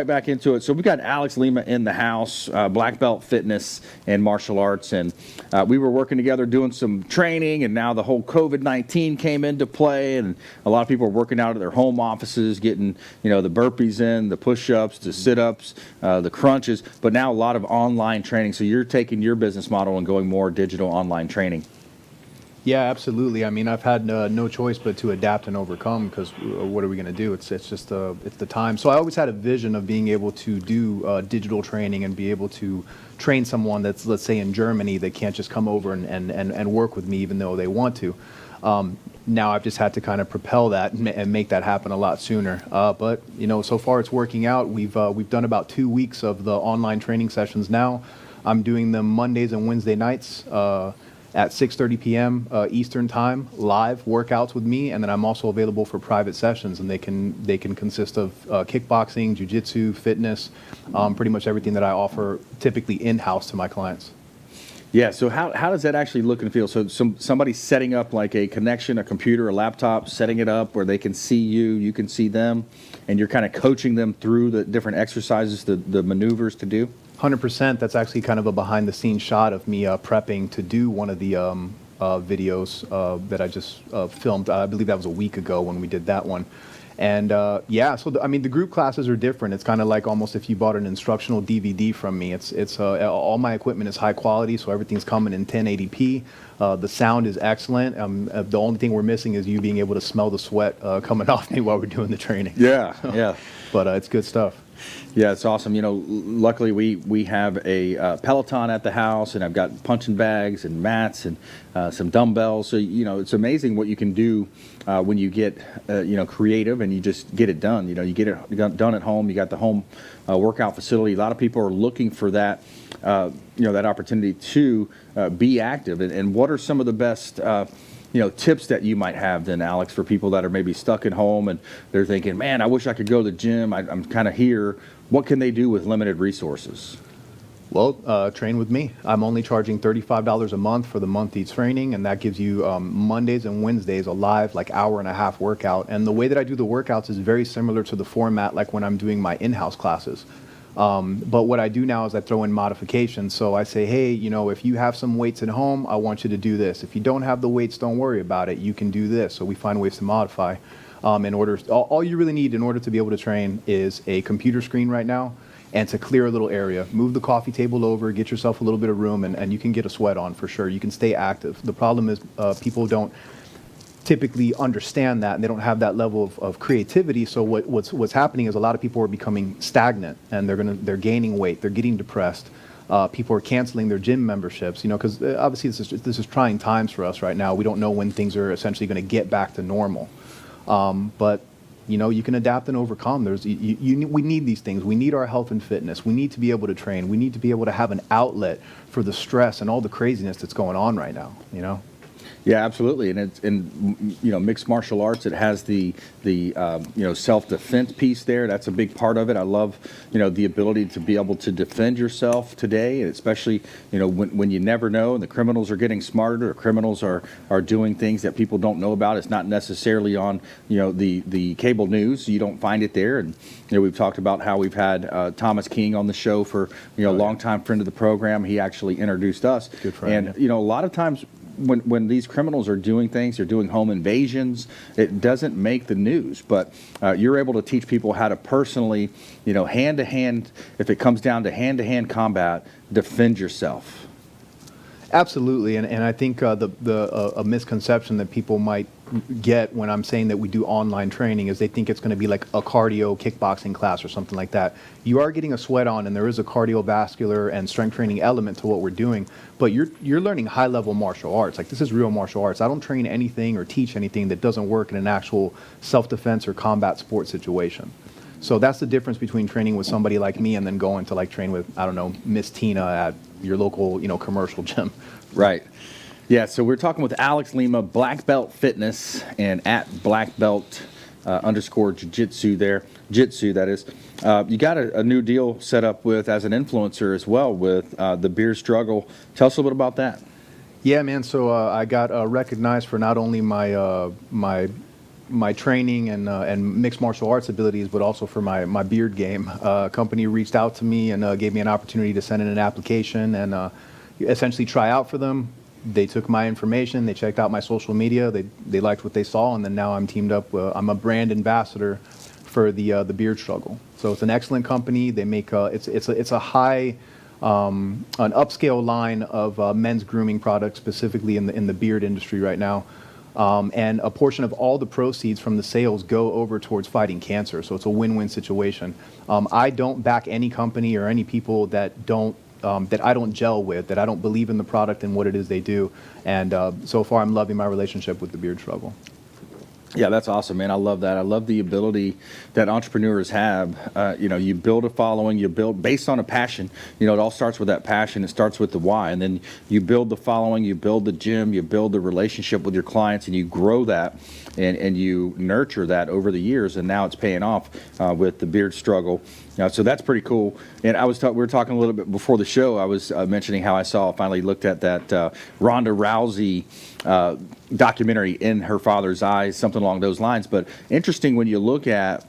Back into it. So we got Alex Lima in the house, black belt fitness and martial arts, and we were working together doing some training, and now the whole COVID-19 came into play, and a lot of people are working out of their home offices, getting the burpees in, the push-ups, the sit-ups, the crunches, but now a lot of online training. So you're taking your business model and going more digital online training. Yeah, absolutely. I mean, I've had no choice but to adapt and overcome, because what are we going to do? It's just it's the time. So I always had a vision of being able to do digital training and be able to train someone that's, let's say, in Germany, that can't just come over and work with me even though they want to. Now I've just had to kind of propel that and make that happen a lot sooner. But so far it's working out. We've done about 2 weeks of the online training sessions now. I'm doing them Mondays and Wednesday nights. At 6:30 p.m. Eastern time, live workouts with me, and then I'm also available for private sessions, and they can consist of kickboxing, jiu-jitsu, fitness, pretty much everything that I offer typically in-house to my clients. Yeah, so how does that actually look and feel? So somebody setting up like a connection, a computer, a laptop, setting it up where they can see you, you can see them, and you're kind of coaching them through the different exercises, the maneuvers to do? 100%. That's actually kind of a behind-the-scenes shot of me prepping to do one of the videos that I just filmed. I believe that was a week ago when we did that one. And yeah, so I mean, the group classes are different. It's kind of like almost if you bought an instructional DVD from me. It's all my equipment is high quality, so everything's coming in 1080p. The sound is excellent. The only thing we're missing is you being able to smell the sweat coming off me while we're doing the training. Yeah, yeah. But it's good stuff. Yeah, it's awesome. Luckily we have a Peloton at the house, and I've got punching bags and mats and some dumbbells. So it's amazing what you can do when you get creative and you just get it done. You get it done at home. You got the home workout facility. A lot of people are looking for that that opportunity to be active. And what are some of the best tips that you might have then, Alex, for people that are maybe stuck at home and they're thinking, man, I wish I could go to the gym. I'm kind of here. What can they do with limited resources? Well, train with me. I'm only charging $35 a month for the monthly training, and that gives you Mondays and Wednesdays a live, like, hour-and-a-half workout. And the way that I do the workouts is very similar to the format like when I'm doing my in-house classes. But what I do now is I throw in modifications. So I say, hey, if you have some weights at home, I want you to do this. If you don't have the weights, don't worry about it. You can do this. So we find ways to modify. All you really need in order to be able to train is a computer screen right now, and to clear a little area. Move the coffee table over, get yourself a little bit of room, and you can get a sweat on for sure. You can stay active. The problem is people don't typically understand that, and they don't have that level of creativity. So what's happening is a lot of people are becoming stagnant, and they're gaining weight, they're getting depressed. People are canceling their gym memberships, because obviously this is trying times for us right now. We don't know when things are essentially going to get back to normal. But you can adapt and overcome. We need these things. We need our health and fitness. We need to be able to train. We need to be able to have an outlet for the stress and all the craziness that's going on right now. Yeah, absolutely. And it's mixed martial arts. It has the self-defense piece there. That's a big part of it. I love the ability to be able to defend yourself today, and especially when you never know, and the criminals are getting smarter. Or criminals are doing things that people don't know about. It's not necessarily on the cable news. You don't find it there. And we've talked about how we've had Thomas King on the show for a longtime friend of the program. He actually introduced us. Good friend. And a lot of times, when these criminals are doing things, they're doing home invasions, it doesn't make the news. But you're able to teach people how to personally, hand-to-hand, if it comes down to hand-to-hand combat, defend yourself. Absolutely, and I think a misconception that people might get when I'm saying that we do online training is they think it's going to be like a cardio kickboxing class or something like that. You are getting a sweat on, and there is a cardiovascular and strength training element to what we're doing, but you're learning high-level martial arts. Like, this is real martial arts. I don't train anything or teach anything that doesn't work in an actual self-defense or combat sport situation. So that's the difference between training with somebody like me and then going to train with, I don't know, Miss Tina at your local, commercial gym. Right. Yeah, so we're talking with Alex Lima, Black Belt Fitness, and at BlackBelt _ jiu-jitsu there, jitsu that is. You got a new deal set up as an influencer as well with the Beer Struggle. Tell us a little bit about that. Yeah, man. So I got recognized for not only my my training and mixed martial arts abilities, but also for my beard game. A company reached out to me and gave me an opportunity to send in an application and essentially try out for them. They took my information, they checked out my social media, they liked what they saw, and then now I'm teamed up. I'm a brand ambassador for the beard struggle. So it's an excellent company. They make it's a high an upscale line of men's grooming products, specifically in the beard industry right now. And a portion of all the proceeds from the sales go over towards fighting cancer. So it's a win-win situation. I don't back any company or any people that I don't gel with, that I don't believe in the product and what it is they do. And so far, I'm loving my relationship with the beard struggle. Yeah, that's awesome, man. I love that. I love the ability that entrepreneurs have. You build a following, you build based on a passion. It all starts with that passion. It starts with the why. And then you build the following, you build the gym, you build the relationship with your clients, and you grow that and you nurture that over the years. And now it's paying off with the beard struggle. So that's pretty cool. And we were talking a little bit before the show. I was mentioning how I finally looked at that Ronda Rousey documentary, In Her Father's Eyes, something along those lines. But interesting when you look at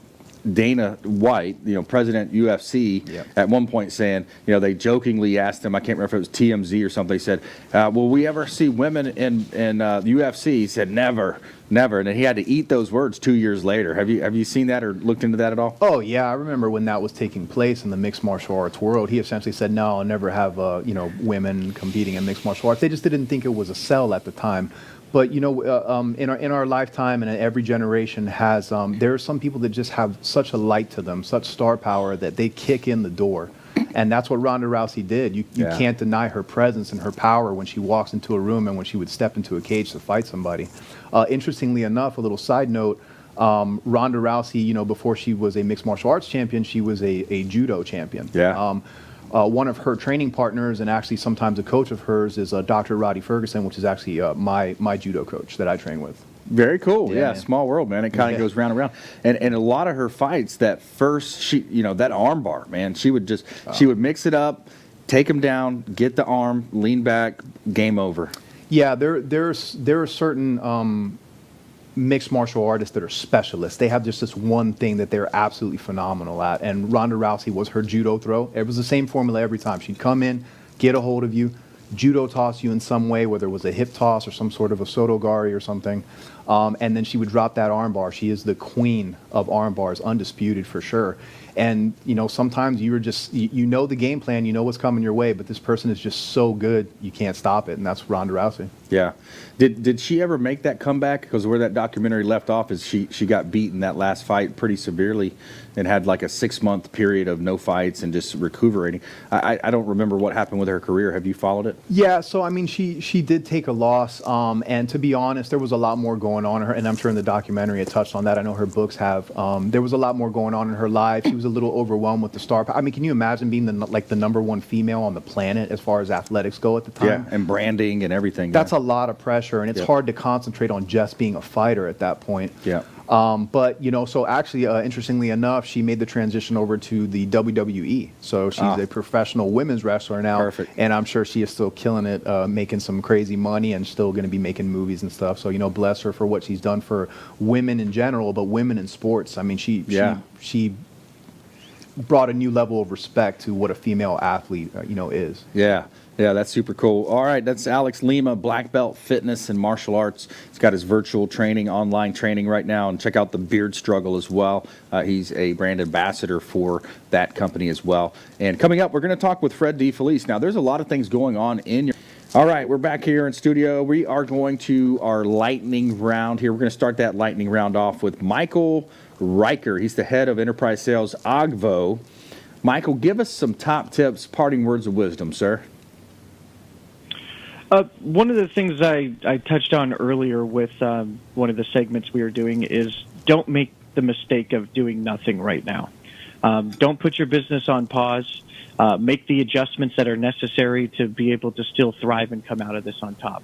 Dana White, president UFC, Yep. at one point saying, they jokingly asked him, I can't remember if it was TMZ or something, they said, will we ever see women in UFC? He said, never. And then he had to eat those words 2 years later. Have you seen that or looked into that at all? Oh yeah, I remember when that was taking place in the mixed martial arts world. He essentially said, "No, I'll never have women competing in mixed martial arts." They just didn't think it was a sell at the time. But in our lifetime, and every generation has, there are some people that just have such a light to them, such star power that they kick in the door. And that's what Ronda Rousey did. You can't deny her presence and her power when she walks into a room and when she would step into a cage to fight somebody. Interestingly enough, a little side note, Ronda Rousey, before she was a mixed martial arts champion, she was a judo champion. Yeah. One of her training partners, and actually sometimes a coach of hers, is Dr. Roddy Ferguson, which is actually my judo coach that I train with. Very cool. Yeah, man. Small world, man. It kind of goes round and round. And a lot of her fights, that first, that arm bar, man, she would mix it up, take him down, get the arm, lean back, game over. Yeah, there are certain mixed martial artists that are specialists. They have just this one thing that they're absolutely phenomenal at. And Ronda Rousey was her judo throw. It was the same formula every time. She'd come in, get a hold of you, judo toss you in some way, whether it was a hip toss or some sort of a sotogari or something. And then she would drop that arm bar. She is the queen of arm bars, undisputed for sure. And, sometimes you're just, the game plan, what's coming your way, but this person is just so good, you can't stop it. And that's Ronda Rousey. Yeah. Did she ever make that comeback? Because where that documentary left off is she got beat in that last fight pretty severely and had like a 6-month period of no fights and just recuperating. I don't remember what happened with her career. Have you followed it? Yeah, so I mean, she did take a loss, and to be honest, there was a lot more going on in her, and I'm sure in the documentary it touched on that. I know her books have. There was a lot more going on in her life. She was a little overwhelmed with the star power. I mean, can you imagine being the #1 female on the planet as far as athletics go at the time? Yeah, and branding and everything. That's a lot of pressure, and it's hard to concentrate on just being a fighter at that point. Yeah. But so actually, interestingly enough, she made the transition over to the WWE. So she's a professional women's wrestler now. Perfect. And I'm sure she is still killing it, making some crazy money and still going to be making movies and stuff. So, bless her for what she's done for women in general, but women in sports. I mean, she brought a new level of respect to what a female athlete, is. Yeah. Yeah, that's super cool. All right, that's Alex Lima, Black Belt Fitness and Martial Arts. He's got his virtual training, online training right now, and check out the Beard Struggle as well. He's a brand ambassador for that company as well. And coming up, we're going to talk with Fred DeFelice. Now, there's a lot of things going on in your... All right, we're back here in studio. We are going to our lightning round here. We're going to start that lightning round off with Michael Riker. He's the head of enterprise sales, Agvo. Michael, give us some top tips, parting words of wisdom, sir. One of the things I touched on earlier with one of the segments we were doing is don't make the mistake of doing nothing right now. Don't put your business on pause. Make the adjustments that are necessary to be able to still thrive and come out of this on top.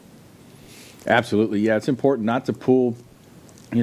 Absolutely. Yeah, it's important not to pull,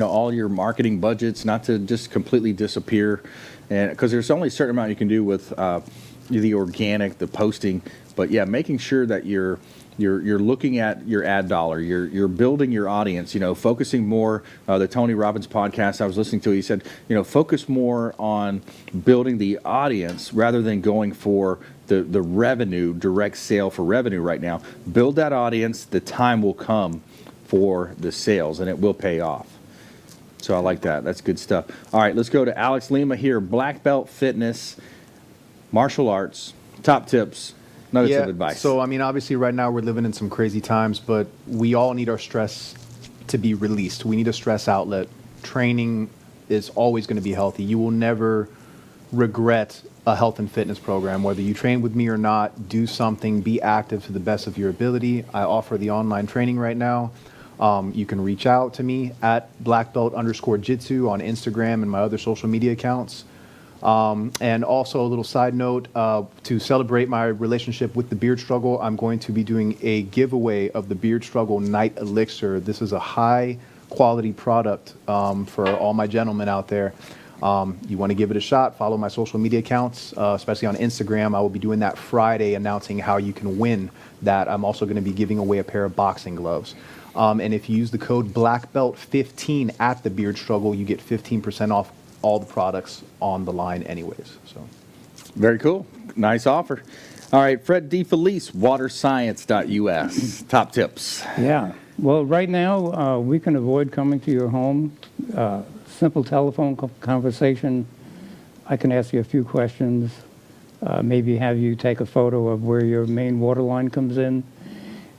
all your marketing budgets, not to just completely disappear. And because there's only a certain amount you can do with the organic, the posting. But yeah, making sure that you're looking at your ad dollar, you're building your audience, focusing more. The Tony Robbins podcast I was listening to, he said, focus more on building the audience rather than going for the revenue, direct sale for revenue right now. Build that audience, the time will come for the sales, and it will pay off. So I like that. That's good stuff. All right, let's go to Alex Lima here. Black belt fitness, martial arts, top tips, nuggets of advice. So, I mean, obviously right now we're living in some crazy times, but we all need our stress to be released. We need a stress outlet. Training is always going to be healthy. You will never regret a health and fitness program. Whether you train with me or not, do something, be active to the best of your ability. I offer the online training right now. You can reach out to me at BlackBelt_Jitsu on Instagram and my other social media accounts. And also a little side note, to celebrate my relationship with the Beard Struggle, I'm going to be doing a giveaway of the Beard Struggle Night Elixir. This is a high quality product for all my gentlemen out there. You want to give it a shot, follow my social media accounts, especially on Instagram. I will be doing that Friday, announcing how you can win that. I'm also going to be giving away a pair of boxing gloves. And if you use the code BlackBelt15 at the Beard Struggle, you get 15% off all the products on the line anyways. So, very cool. Nice offer. All right, Fred DeFelice, waterscience.us. Top tips. Yeah. Well, right now, we can avoid coming to your home. Simple telephone conversation. I can ask you a few questions, maybe have you take a photo of where your main water line comes in,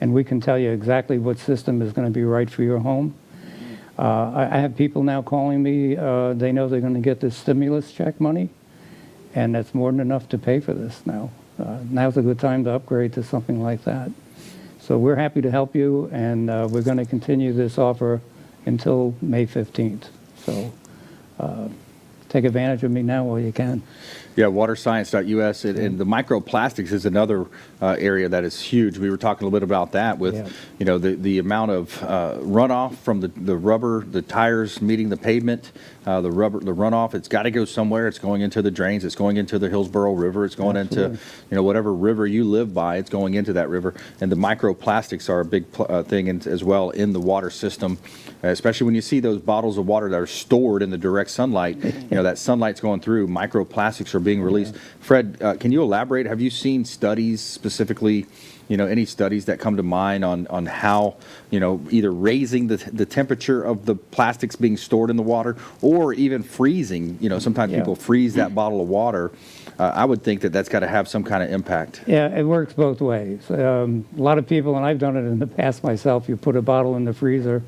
and we can tell you exactly what system is going to be right for your home. I have people now calling me. They know they're going to get this stimulus check money, and that's more than enough to pay for this now. Now's a good time to upgrade to something like that. So we're happy to help you, and we're going to continue this offer until May 15th. So take advantage of me now while you can. Yeah, waterscience.us, and the microplastics is another area that is huge. We were talking a little bit about that with, the amount of runoff from the rubber, the tires meeting the pavement, the runoff. It's got to go somewhere. It's going into the drains. It's going into the Hillsborough River. It's going into, whatever river you live by. It's going into that river. And the microplastics are a big thing as well in the water system, especially when you see those bottles of water that are stored in the direct sunlight. That sunlight's going through. Microplastics are being released. Fred, can you elaborate? Have you seen studies specifically, any studies that come to mind on how, either raising the temperature of the plastics being stored in the water or even freezing? Sometimes people freeze that bottle of water. I would think that's got to have some kind of impact. Yeah, it works both ways. A lot of people, and I've done it in the past myself, you put a bottle in the freezer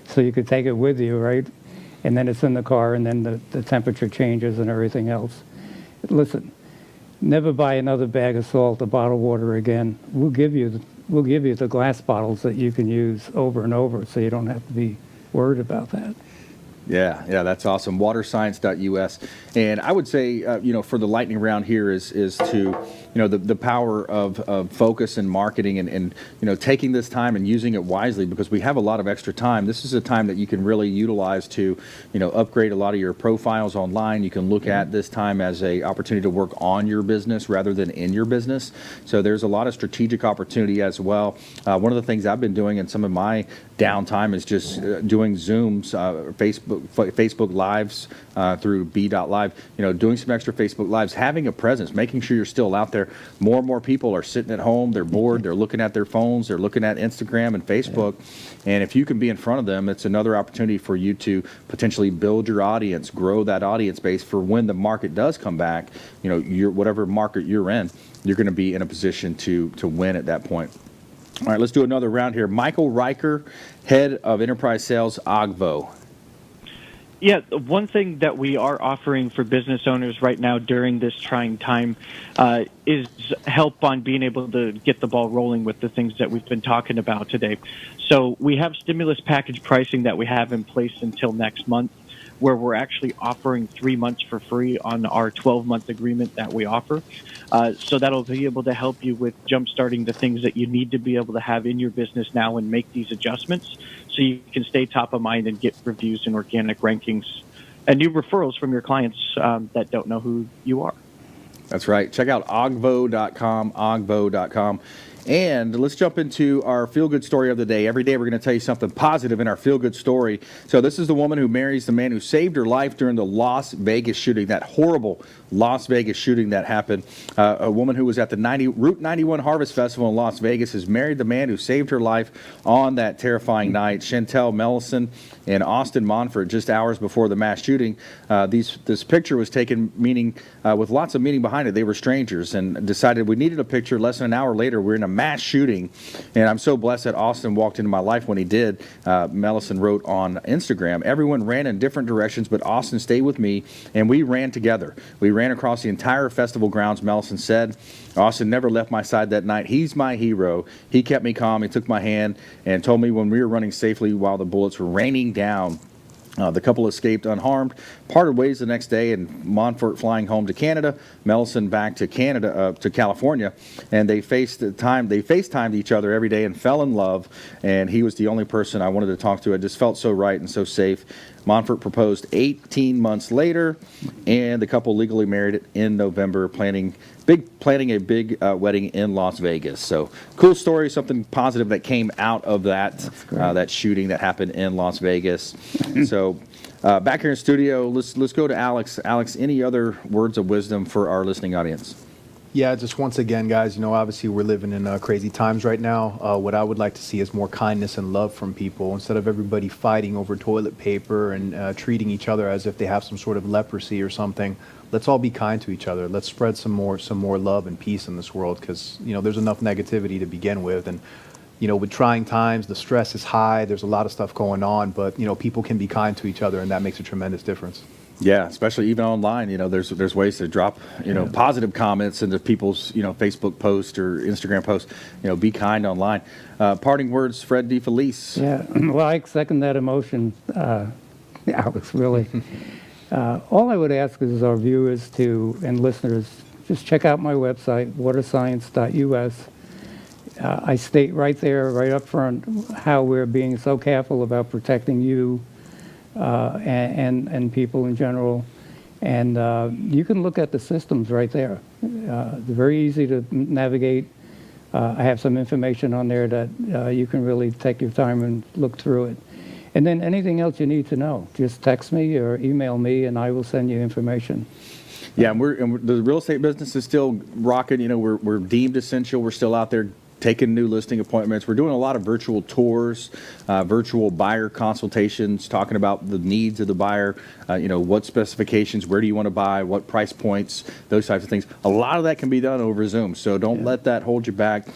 so you could take it with you, right? And then it's in the car, and then the temperature changes and everything else. Listen, never buy another bag of salt or bottled water again. We'll give you the glass bottles that you can use over and over, so you don't have to be worried about that. Yeah, that's awesome. Waterscience.us. And I would say, for the lightning round here is to, the power of focus and marketing and taking this time and using it wisely, because we have a lot of extra time. This is a time that you can really utilize to, upgrade a lot of your profiles online. You can look at this time as a opportunity to work on your business rather than in your business. So there's a lot of strategic opportunity as well. One of the things I've been doing in some of my downtime is just doing Zooms, Facebook Lives through B.Live, doing some extra Facebook Lives, having a presence, making sure you're still out there. More and more people are sitting at home, they're bored, they're looking at their phones, they're looking at Instagram and Facebook, and if you can be in front of them, it's another opportunity for you to potentially build your audience, grow that audience base for when the market does come back, whatever market you're in, you're going to be in a position to win at that point. All right, let's do another round here. Michael Riker, head of enterprise sales, Ogvo. Yeah, one thing that we are offering for business owners right now during this trying time is help on being able to get the ball rolling with the things that we've been talking about today. So we have stimulus package pricing that we have in place until next month, where we're actually offering 3 months for free on our 12-month agreement that we offer. So that'll be able to help you with jump-starting the things that you need to be able to have in your business now and make these adjustments so you can stay top of mind and get reviews and organic rankings and new referrals from your clients that don't know who you are. That's right. Check out ogvo.com, ogvo.com. And let's jump into our feel-good story of the day. Every day we're going to tell you something positive in our feel-good story. So this is the woman who marries the man who saved her life during the Las Vegas shooting, that horrible Las Vegas shooting that happened. A woman who was at the Route 91 Harvest Festival in Las Vegas has married the man who saved her life on that terrifying night. Chantel Mellison and Austin Monfort, just hours before the mass shooting. This picture was taken with lots of meaning behind it. They were strangers and decided we needed a picture. Less than an hour later, we're in a mass shooting, and I'm so blessed that Austin walked into my life when he did. Mellison wrote on Instagram, everyone ran in different directions, but Austin stayed with me, and we ran together. We ran across the entire festival grounds, Mellison said. Austin never left my side that night. He's my hero. He kept me calm. He took my hand and told me when we were running safely while the bullets were raining down. The couple escaped unharmed, parted ways the next day, and Monfort flying home to Canada, Mellison back to California, and they FaceTimed each other every day and fell in love, and he was the only person I wanted to talk to. I just felt so right and so safe. Monfort proposed 18 months later, and the couple legally married in November, planning a big wedding in Las Vegas. So cool story, something positive that came out of that shooting that happened in Las Vegas. So back here in studio, let's go to Alex. Alex, any other words of wisdom for our listening audience? Yeah, just once again, guys, obviously we're living in crazy times right now. What I would like to see is more kindness and love from people instead of everybody fighting over toilet paper and treating each other as if they have some sort of leprosy or something. Let's all be kind to each other. Let's spread some more love and peace in this world because, there's enough negativity to begin with. And, with trying times, the stress is high. There's a lot of stuff going on, but, people can be kind to each other, and that makes a tremendous difference. Yeah, especially even online, there's ways to drop, positive comments into people's, Facebook posts or Instagram posts, be kind online. Parting words, Fred DeFelice. Yeah, well, I second that emotion, Alex, really. All I would ask is our viewers and listeners, just check out my website, waterscience.us. I state right there, right up front, how we're being so careful about protecting you and people in general. And you can look at the systems right there. They're very easy to navigate. I have some information on there that you can really take your time and look through it. And then anything else you need to know, just text me or email me, and I will send you information. Yeah, and the real estate business is still rocking. We're deemed essential. We're still out there taking new listing appointments. We're doing a lot of virtual tours, virtual buyer consultations, talking about the needs of the buyer, what specifications, where do you want to buy, what price points, those types of things. A lot of that can be done over Zoom, so don't let that hold you back.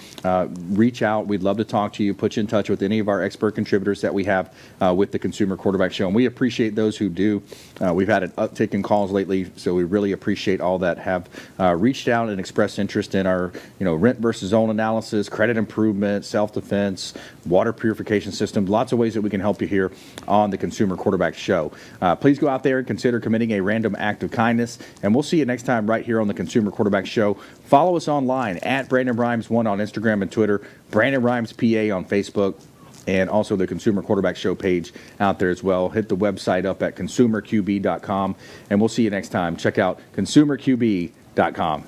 Reach out. We'd love to talk to you, put you in touch with any of our expert contributors that we have with the Consumer Quarterback Show, and we appreciate those who do. We've had an uptick in calls lately, so we really appreciate all that have reached out and expressed interest in our rent versus own analysis, credit improvement, self-defense, water purification system, lots of ways that we can help you here on the Consumer Quarterback Show. Please go out there and consider committing a random act of kindness, and we'll see you next time right here on the Consumer Quarterback Show. Follow us online at Brandon Rhymes1 on Instagram and Twitter, Brandon Rhymes PA on Facebook, and also the Consumer Quarterback Show page out there as well. Hit the website up at consumerqb.com, and we'll see you next time. Check out consumerqb.com.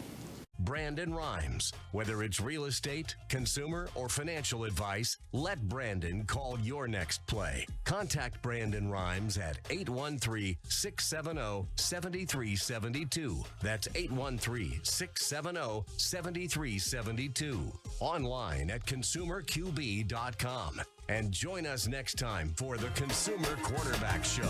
Brandon Rhymes. Whether it's real estate, consumer, or financial advice, let Brandon call your next play. Contact Brandon Rhymes at 813-670-7372. That's 813-670-7372. Online at consumerqb.com. And join us next time for the Consumer Quarterback Show.